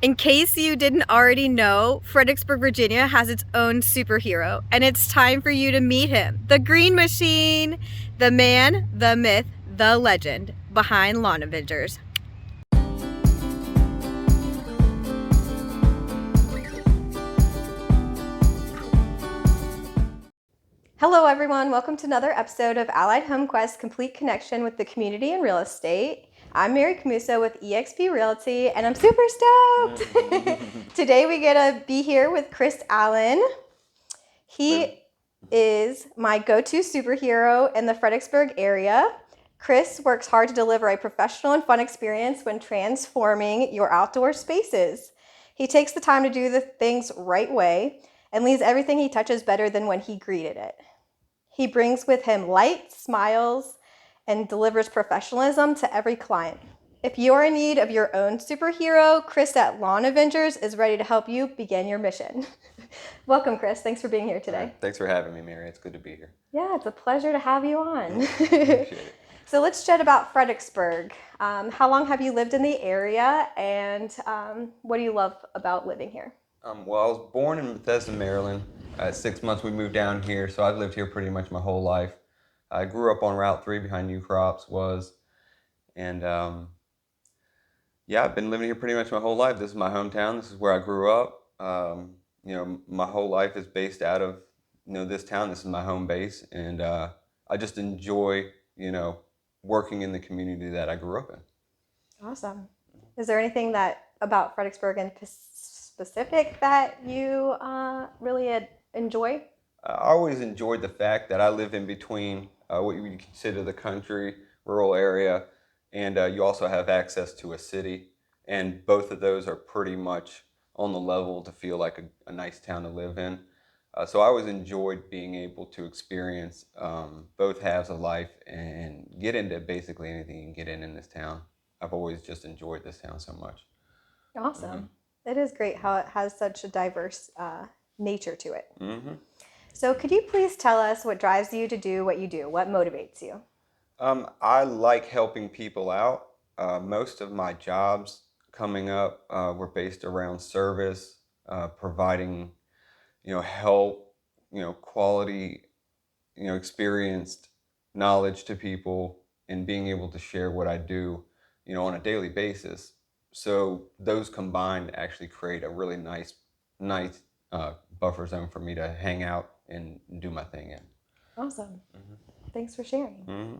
In case you didn't already know, Fredericksburg, Virginia has its own superhero, and it's time for you to meet him. The Green Machine, the man, the myth, the legend behind Lawn Avengers. Hello everyone, welcome to another episode of Allied HomeQuest Complete Connection with the Community and Real Estate. I'm Mary Camuso with eXp Realty and I'm super stoked! Today we get to be here with Chris Allen. He is my go-to superhero in the Fredericksburg area. Chris works hard to deliver a professional and fun experience when transforming your outdoor spaces. He takes the time to do the things right way and leaves everything he touches better than when he greeted it. He brings with him light, smiles, and delivers professionalism to every client. If you're in need of your own superhero, Chris at Lawn Avengers is ready to help you begin your mission. Welcome, Chris. Thanks for being here today. Thanks for having me, Mary. It's good to be here. Yeah, it's a pleasure to have you on. Appreciate it. So let's chat about Fredericksburg. How long have you lived in the area, and what do you love about living here? Well, I was born in Bethesda, Maryland. At 6 months, we moved down here, so I've lived here pretty much my whole life. I grew up on Route 3 behind New Crops and yeah, I've been living here pretty much my whole life. This is my hometown. This is where I grew up. My whole life is based out of, this town. This is my home base, and I just enjoy, working in the community that I grew up in. Awesome. Is there anything about Fredericksburg in specific that you really enjoy? I always enjoyed the fact that I live in between what you would consider the country, rural area, and you also have access to a city. And both of those are pretty much on the level to feel like a nice town to live in. So I always enjoyed being able to experience both halves of life and get into basically anything you can get in this town. I've always just enjoyed this town so much. Awesome. Mm-hmm. It is great how it has such a diverse nature to it. Mm-hmm. So could you please tell us what drives you to do what you do? What motivates you? I like helping people out. Most of my jobs coming up were based around service, providing, help, quality, experienced knowledge to people, and being able to share what I do, on a daily basis. So those combined actually create a really nice buffer zone for me to hang out and do my thing in. Awesome. Mm-hmm. Thanks for sharing. Mm-hmm.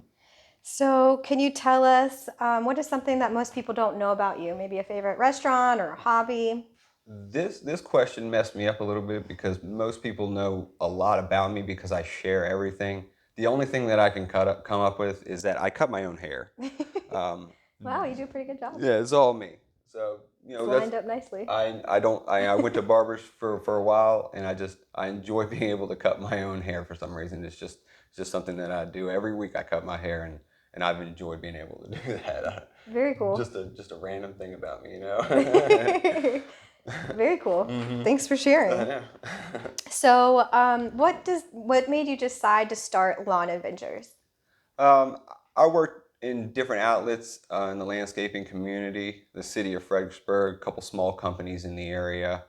So can you tell us what is something that most people don't know about you? Maybe a favorite restaurant or a hobby? This question messed me up a little bit because most people know a lot about me because I share everything. The only thing that I can come up with is that I cut my own hair. Wow, you do a pretty good job. Yeah, it's all me. So it's lined up nicely. I went to barbers for a while, and I enjoy being able to cut my own hair for some reason. It's just something that I do every week. I cut my hair, and I've enjoyed being able to do that. Very cool. Just a random thing about me, Very cool. Mm-hmm. Thanks for sharing. So, what made you decide to start Lawn Avengers? I worked in different outlets in the landscaping community, the city of Fredericksburg, a couple small companies in the area.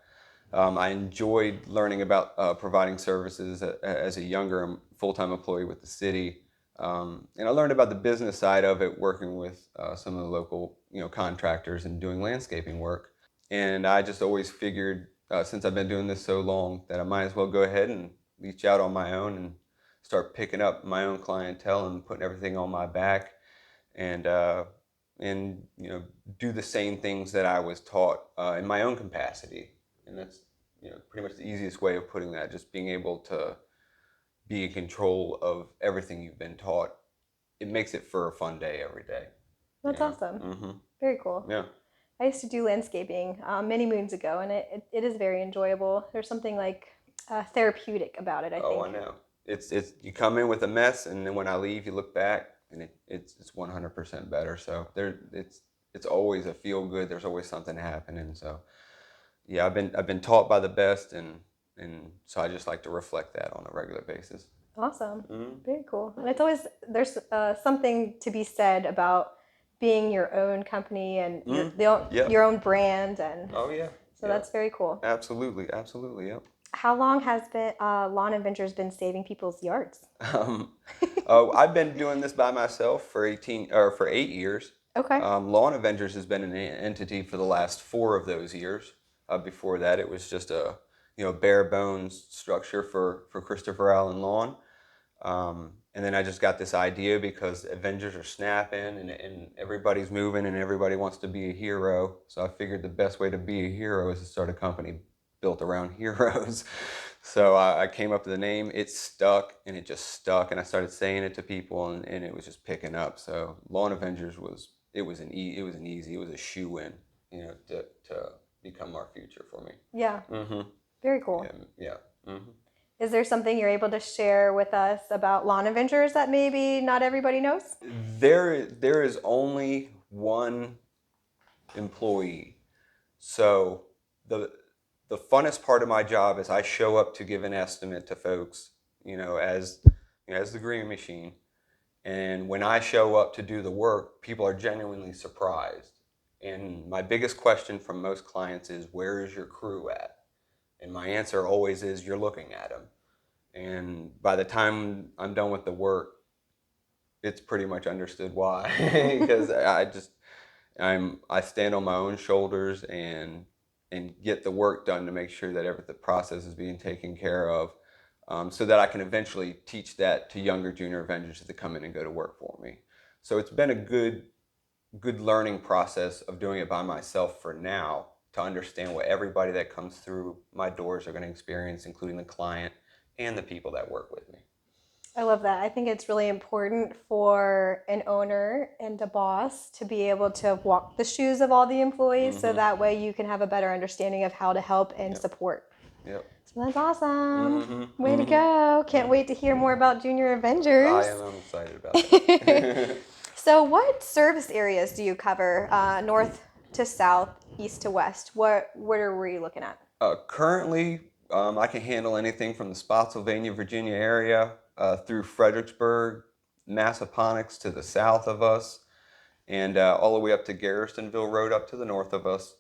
I enjoyed learning about providing services as a younger full-time employee with the city. And I learned about the business side of it working with some of the local contractors and doing landscaping work. And I just always figured, since I've been doing this so long, that I might as well go ahead and reach out on my own and start picking up my own clientele and putting everything on my back, and do the same things that I was taught in my own capacity. And that's pretty much the easiest way of putting that, just being able to be in control of everything you've been taught. It makes it for a fun day every day. That's awesome. Mm-hmm. Very cool. Yeah. I used to do landscaping many moons ago, and it is very enjoyable. There's something like therapeutic about it, I think. Oh, I know. It's you come in with a mess, and then when I leave, you look back, and it's 100% better. So it's always a feel good. There's always something happening. So yeah, I've been taught by the best, and so I just like to reflect that on a regular basis. Awesome. Mm-hmm. Very cool. And it's always there's something to be said about being your own company and Yep. your own brand, and Oh yeah. so Yep. that's very cool. Absolutely. Absolutely. Yep. How long has been Lawn Avengers been saving people's yards? Um, I've been doing this by myself for 8 years. Okay. Lawn Avengers has been an entity for the last 4 of those years. Before that, it was just a bare bones structure for Christopher Allen Lawn. And then I just got this idea because Avengers are snapping and everybody's moving and everybody wants to be a hero. So I figured the best way to be a hero is to start a company built around heroes. So I came up with the name. It stuck and it just stuck. And I started saying it to people and it was just picking up. So Lawn Avengers was a shoe in, to become our future for me. Yeah. Mm-hmm. Very cool. Yeah. Mm-hmm. Is there something you're able to share with us about Lawn Avengers that maybe not everybody knows? There is only one employee. So the funnest part of my job is I show up to give an estimate to folks, as the green machine. And when I show up to do the work, people are genuinely surprised. And my biggest question from most clients is, where is your crew at? And my answer always is, you're looking at them. And by the time I'm done with the work, it's pretty much understood why. Because I stand on my own shoulders and get the work done to make sure that the process is being taken care of, so that I can eventually teach that to younger junior Avengers that come in and go to work for me. So it's been a good learning process of doing it by myself for now, to understand what everybody that comes through my doors are going to experience, including the client and the people that work with me. I love that. I think it's really important for an owner and a boss to be able to walk the shoes of all the employees, so that way you can have a better understanding of how to help and support. Yep. So that's awesome. Way to go. Can't wait to hear more about Junior Avengers. I'm excited about it. So what service areas do you cover? North to south, east to west? What were you looking at? Currently, I can handle anything from the Spotsylvania, Virginia area through Fredericksburg, Massaponax to the south of us, and all the way up to Garrisonville Road up to the north of us.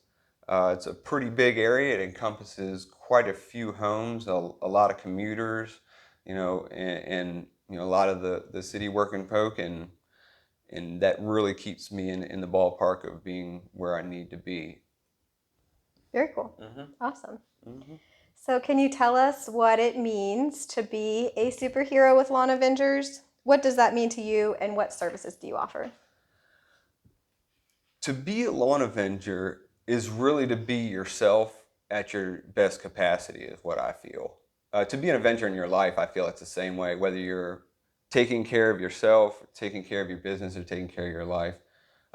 It's a pretty big area. It encompasses quite a few homes, a lot of commuters, and a lot of the city working folk, and that really keeps me in the ballpark of being where I need to be. Very cool. Awesome. So can you tell us what it means to be a superhero with Lawn Avengers? What does that mean to you, and what services do you offer? To be a lawn avenger is really to be yourself at your best capacity, is what I feel. To be an avenger in your life, I feel it's the same way, whether you're taking care of yourself, taking care of your business, or taking care of your life.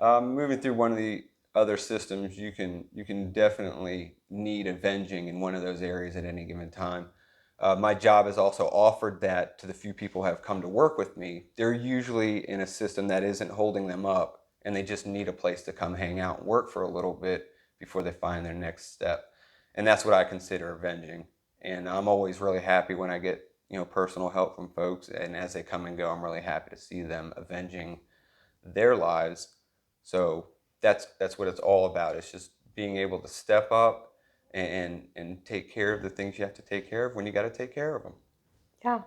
Moving through one of the other systems, you can definitely need avenging in one of those areas at any given time. My job has also offered that to the few people who have come to work with me. They're usually in a system that isn't holding them up, and they just need a place to come hang out and work for a little bit before they find their next step. And that's what I consider avenging. And I'm always really happy when I get personal help from folks, and as they come and go, I'm really happy to see them avenging their lives. So that's what it's all about. It's just being able to step up and take care of the things you have to take care of when you got to take care of them. Yeah.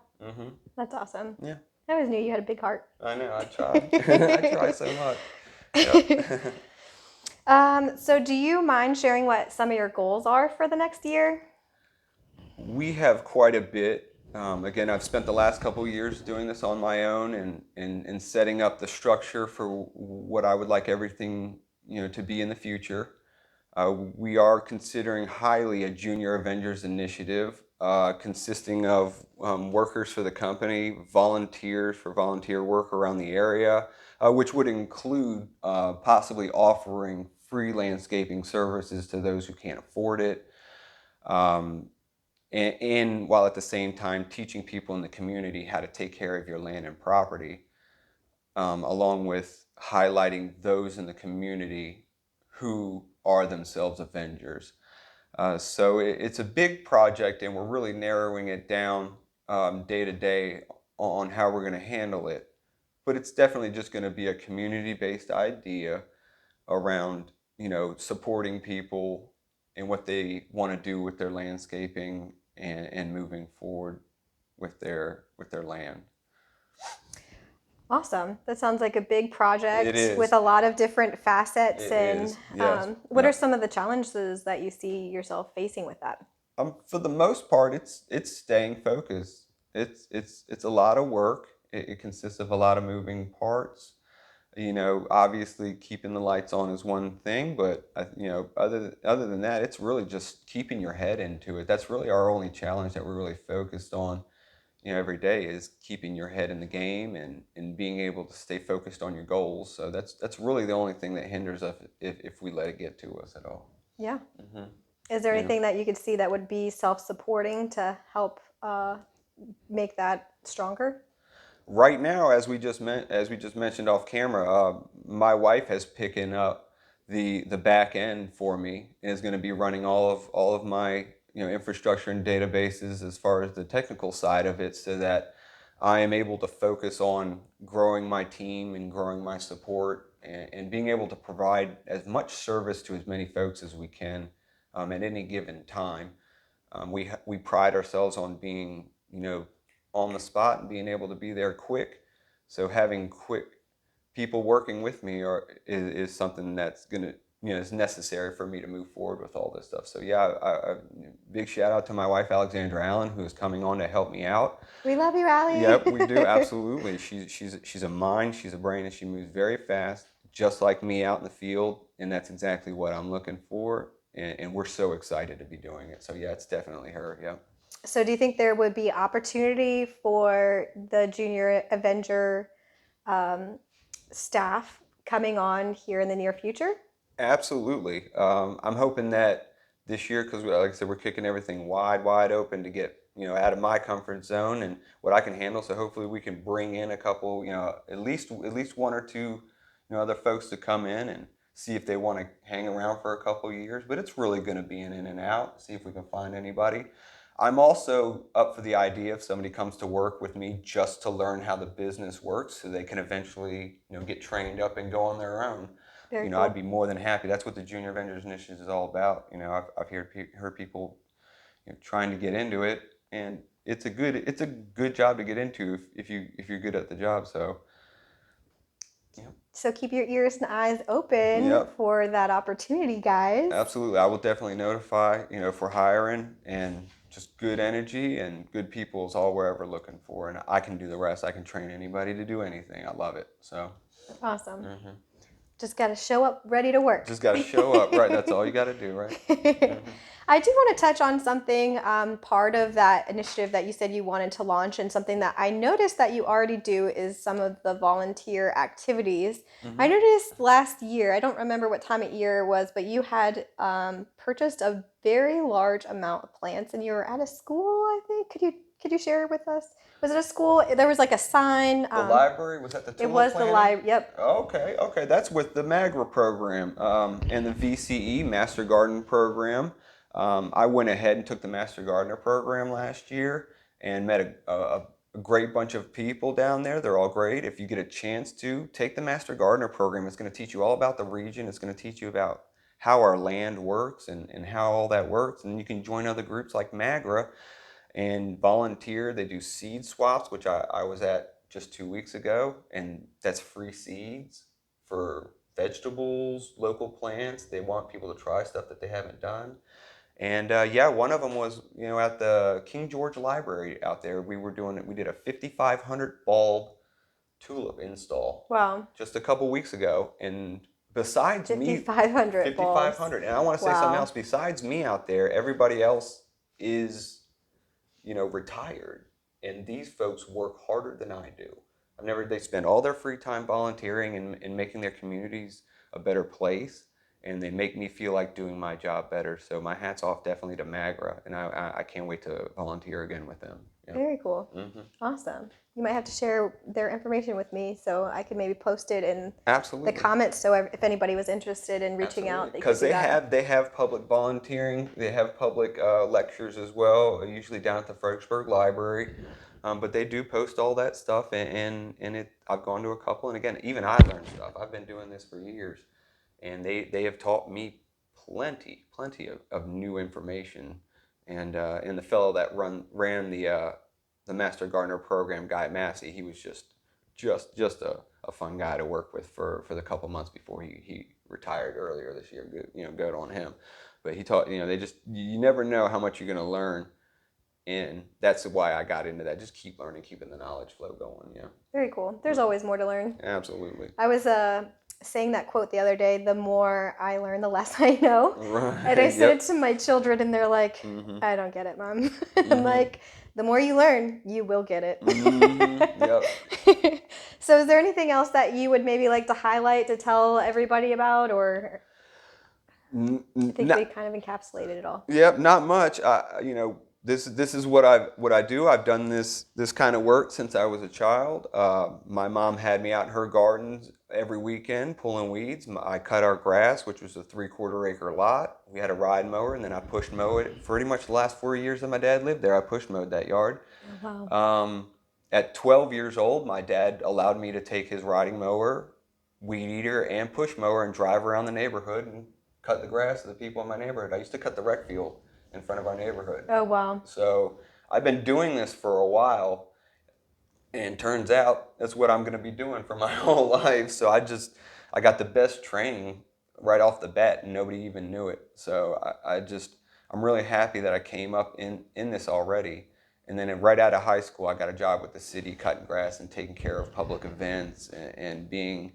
That's awesome. Yeah. I always knew you had a big heart. I know. I try. I try so much. Yep. So do you mind sharing what some of your goals are for the next year? We have quite a bit. Again, I've spent the last couple of years doing this on my own and setting up the structure for what I would like everything to be in the future. We are considering highly a Junior Avengers initiative, consisting of workers for the company, volunteers for volunteer work around the area, which would include possibly offering free landscaping services to those who can't afford it. And while at the same time teaching people in the community how to take care of your land and property, along with highlighting those in the community who are themselves Avengers. So it's a big project, and we're really narrowing it down day to day on how we're going to handle it. but it's definitely just going to be a community-based idea around, supporting people and what they want to do with their landscaping and moving forward with their land. Awesome. That sounds like a big project It with is. a lot of different facets. It And is. Yes. what are some of the challenges that you see yourself facing with that? For the most part, it's staying focused. It's a lot of work. It consists of a lot of moving parts. Obviously keeping the lights on is one thing, but other than that, it's really just keeping your head into it. That's really our only challenge that we're really focused on, every day, is keeping your head in the game and being able to stay focused on your goals. So that's really the only thing that hinders us if we let it get to us at all. Yeah. Mm-hmm. Is there Yeah. anything that you could see that would be self-supporting to help make that stronger? Right now, as we just mentioned off camera, my wife has picking up the back end for me and is going to be running all of my infrastructure and databases as far as the technical side of it, so that I am able to focus on growing my team and growing my support and being able to provide as much service to as many folks as we can at any given time. We pride ourselves on being on the spot and being able to be there quick. So having quick people working with me is something that's gonna is necessary for me to move forward with all this stuff. So yeah, big shout out to my wife Alexandra Allen, who is coming on to help me out. We love you, Allie. Yep, we do, absolutely. She's a mind, she's a brain, and she moves very fast, just like me out in the field, and that's exactly what I'm looking for. And we're so excited to be doing it. So yeah, it's definitely her. Yeah. So do you think there would be opportunity for the Junior Avenger staff coming on here in the near future? Absolutely. I'm hoping that this year, because like I said, we're kicking everything wide open to get out of my comfort zone and what I can handle. So hopefully we can bring in a couple, at least one or two, other folks to come in and see if they want to hang around for a couple years. But it's really going to be an in and out. See if we can find anybody. I'm also up for the idea if somebody comes to work with me just to learn how the business works, so they can eventually get trained up and go on their own. Very cool. I'd be more than happy. That's what the Junior Avengers Initiative is all about. I've heard people trying to get into it, and it's a good job to get into if you're good at the job. So, So keep your ears and eyes open Yep. for that opportunity, guys. Absolutely. I will definitely notify, if we're hiring, and just good energy and good people is all we're ever looking for. And I can do the rest. I can train anybody to do anything. I love it. So. Awesome. Mm-hmm. Just got to show up ready to work. Just got to show up, right? That's all you got to do, right? Mm-hmm. I do want to touch on something, part of that initiative that you said you wanted to launch, and something that I noticed that you already do is some of the volunteer activities. Mm-hmm. I noticed last year, I don't remember what time of year it was, but you had purchased a very large amount of plants, and you were at a school, I think. Could you share with us? Was it a school? There was like a sign. The library? Was that the tulip It was planting? the library. Yep. Okay. That's with the MGACRA program and the VCE Master Garden program. I went ahead and took the Master Gardener program last year and met a great bunch of people down there. They're all great. If you get a chance to take the Master Gardener program, it's going to teach you all about the region. It's going to teach you about how our land works and how all that works. And you can join other groups like MAGRA and volunteer. They do seed swaps, which I was at just 2 weeks ago, and that's free seeds for vegetables, local plants. They want people to try stuff that they haven't done. And one of them was at the King George Library out there. We did a 5,500 bulb tulip install. Wow. Just a couple weeks ago, and besides 5,500 bulbs. 5,500. And I want to say something else. Besides me out there, everybody else is retired, and these folks work harder than I do. They spend all their free time volunteering and making their communities a better place, and they make me feel like doing my job better. So my hat's off definitely to MAGRA, and I can't wait to volunteer again with them. Yeah. Very cool. Mm-hmm. Awesome. You might have to share their information with me so I could maybe post it in Absolutely. the comments, so if anybody was interested in reaching out, because they have public volunteering. They have public lectures as well, usually down at the Fredericksburg Library. But they do post all that stuff, and I've gone to a couple, and again, even I learned stuff. I've been doing this for years, and they have taught me plenty of new information. And the fellow that ran the Master Gardener program, Guy Massey, he was just a fun guy to work with for the couple months before he retired earlier this year. Good, good on him. But he taught, you never know how much you're going to learn. And that's why I got into that. Just keep learning, keeping the knowledge flow going. Yeah. Very cool. There's always more to learn. Absolutely. I was saying that quote the other day, the more I learn, the less I know. Right. And I said it to my children, and they're like, I don't get it, Mom. I'm like, the more you learn, you will get it. Yep. So is there anything else that you would maybe like to highlight to tell everybody about, or I think we kind of encapsulated it all? Yep, not much. This is what I do. I've done this kind of work since I was a child. My mom had me out in her gardens every weekend pulling weeds. I cut our grass, which was a 3/4 acre lot. We had a ride mower, and then I pushed mow it. Pretty much the last 4 years that my dad lived there, I push mowed that yard. Oh, wow. At 12 years old, my dad allowed me to take his riding mower, weed eater, and push mower and drive around the neighborhood and cut the grass of the people in my neighborhood. I used to cut the rec field in front of our neighborhood. Oh, wow. So I've been doing this for a while, and turns out that's what I'm going to be doing for my whole life. So I got the best training right off the bat, and nobody even knew it. So I'm really happy that I came up in this already. And then right out of high school, I got a job with the city cutting grass and taking care of public events and being,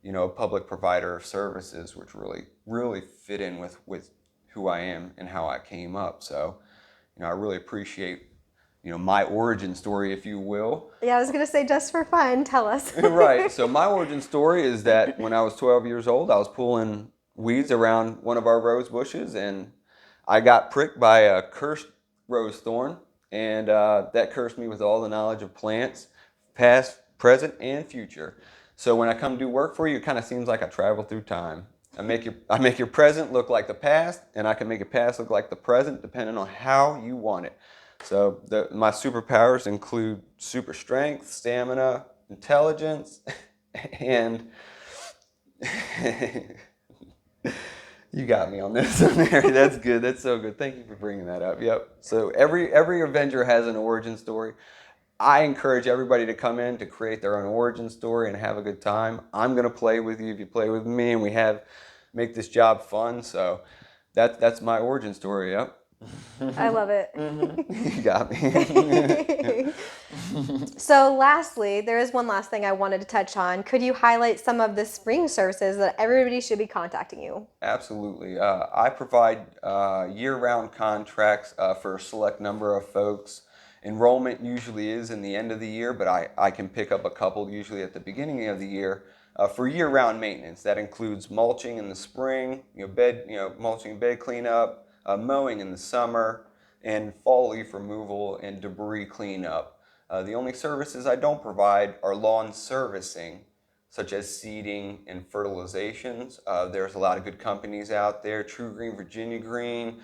a public provider of services, which really fit in with who I am and how I came up. So, I really appreciate, my origin story, if you will. Yeah, I was going to say, just for fun, tell us. Right. So my origin story is that when I was 12 years old, I was pulling weeds around one of our rose bushes, and I got pricked by a cursed rose thorn, and that cursed me with all the knowledge of plants, past, present, and future. So when I come do work for you, it kind of seems like I travel through time. I make your present look like the past, and I can make your past look like the present, depending on how you want it. So my superpowers include super strength, stamina, intelligence, and you got me on this one, Mary. That's good. That's so good. Thank you for bringing that up. Yep. So every Avenger has an origin story. I encourage everybody to come in to create their own origin story and have a good time. I'm going to play with you if you play with me, and we make this job fun. So that's my origin story. Yep. I love it. You got me. So lastly, there is one last thing I wanted to touch on. Could you highlight some of the spring services that everybody should be contacting you? Absolutely. I provide year-round contracts for a select number of folks. Enrollment usually is in the end of the year, but I can pick up a couple usually at the beginning of the year for year-round maintenance. That includes mulching in the spring, mulching, bed cleanup, mowing in the summer, and fall leaf removal and debris cleanup. The only services I don't provide are lawn servicing, such as seeding and fertilizations. There's a lot of good companies out there: True Green, Virginia Green,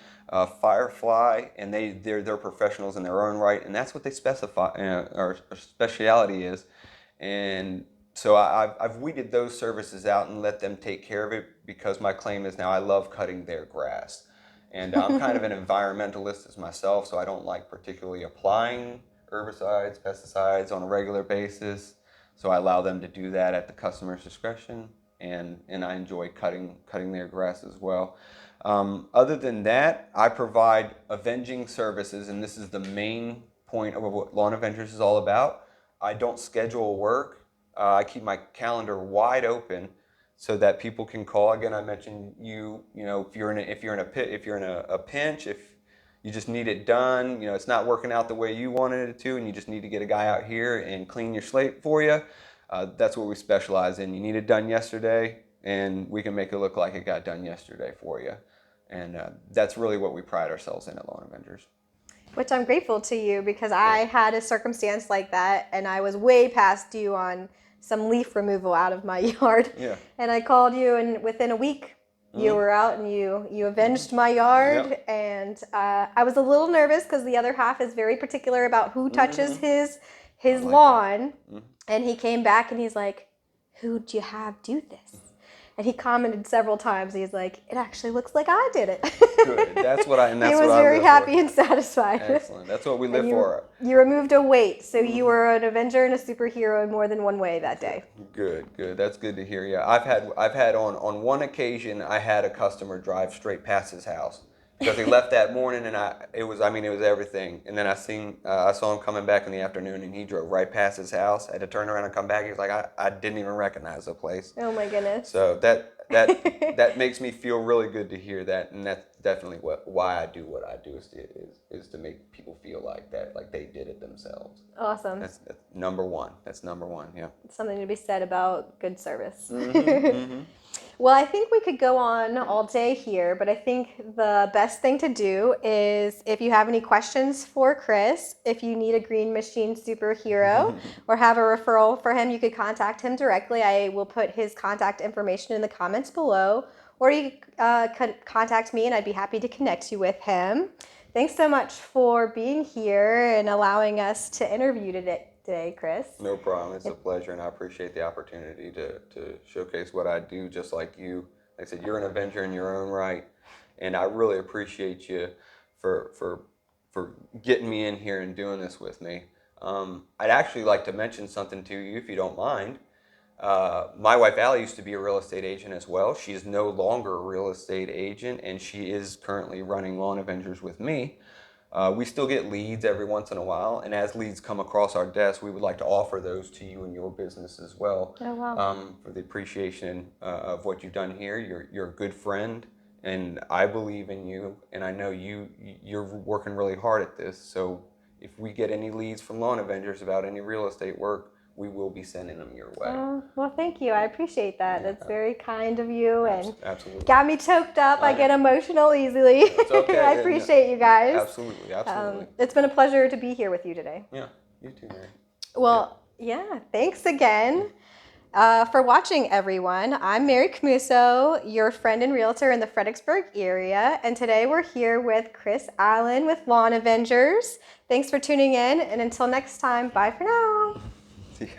Firefly, and they're professionals in their own right, and that's what they specify, our speciality is. And so I've weeded those services out and let them take care of it, because my claim is now I love cutting their grass. And I'm kind of an environmentalist as myself, so I don't like particularly applying herbicides, pesticides on a regular basis. So I allow them to do that at the customer's discretion, and I enjoy cutting their grass as well. Other than that, I provide avenging services, and this is the main point of what Lawn Avengers is all about. I don't schedule work. I keep my calendar wide open so that people can call. Again, I mentioned if you're in a pinch, if you just need it done, it's not working out the way you wanted it to, and you just need to get a guy out here and clean your slate for you. That's what we specialize in. You need it done yesterday, and we can make it look like it got done yesterday for you. And that's really what we pride ourselves in at Lawn Avengers. Which I'm grateful to you, because I had a circumstance like that, and I was way past due on some leaf removal out of my yard. Yeah. And I called you, and within a week, You were out and you avenged my yard, Yep. and I was a little nervous because the other half is very particular about who touches his like lawn. Mhm. And he came back and he's like, "Who'd you have do this?" And he commented several times. He's like, "It actually looks like I did it." Good. That's what I. And that's He was what I very live happy for. and satisfied. Excellent. That's what we live And for. you removed a weight, so you were an Avenger and a superhero in more than one way that day. Good, good. That's good to hear. Yeah, I've had on one occasion I had a customer drive straight past his house because he left that morning, and it was everything. And then I saw him coming back in the afternoon, and he drove right past his house. I had to turn around and come back. He was like, I didn't even recognize the place. Oh my goodness. So that makes me feel really good to hear that, and that's definitely why I do what I do is to make people feel like that, like they did it themselves. Awesome. That's number one. That's number one. Yeah. Something to be said about good service. Mm-hmm. Well, I think we could go on all day here, but I think the best thing to do is if you have any questions for Chris, if you need a green machine superhero or have a referral for him, you could contact him directly. I will put his contact information in the comments below, or you could contact me and I'd be happy to connect you with him. Thanks so much for being here and allowing us to interview today, Chris. No problem. It's a pleasure, and I appreciate the opportunity to showcase what I do. Just like you, like I said, you're an Avenger in your own right, and I really appreciate you for getting me in here and doing this with me. I'd actually like to mention something to you, if you don't mind. My wife Allie used to be a real estate agent as well. She is no longer a real estate agent, and she is currently running Lawn Avengers with me. We still get leads every once in a while, and as leads come across our desk, we would like to offer those to you and your business as well. Oh, wow. For the appreciation of what you've done here. You're a good friend, and I believe in you, and I know you're working really hard at this. So if we get any leads from Lawn Avengers about any real estate work, we will be sending them your way. Well, thank you. I appreciate that. That's very kind of you, and Absolutely. got me choked up. I get emotional easily. It's okay. I appreciate you guys. Absolutely, absolutely. It's been a pleasure to be here with you today. Yeah, you too, Mary. Well, yeah, thanks again for watching, everyone. I'm Mary Camuso, your friend and realtor in the Fredericksburg area, and today we're here with Chris Allen with Lawn Avengers. Thanks for tuning in, and until next time, bye for now. See ya.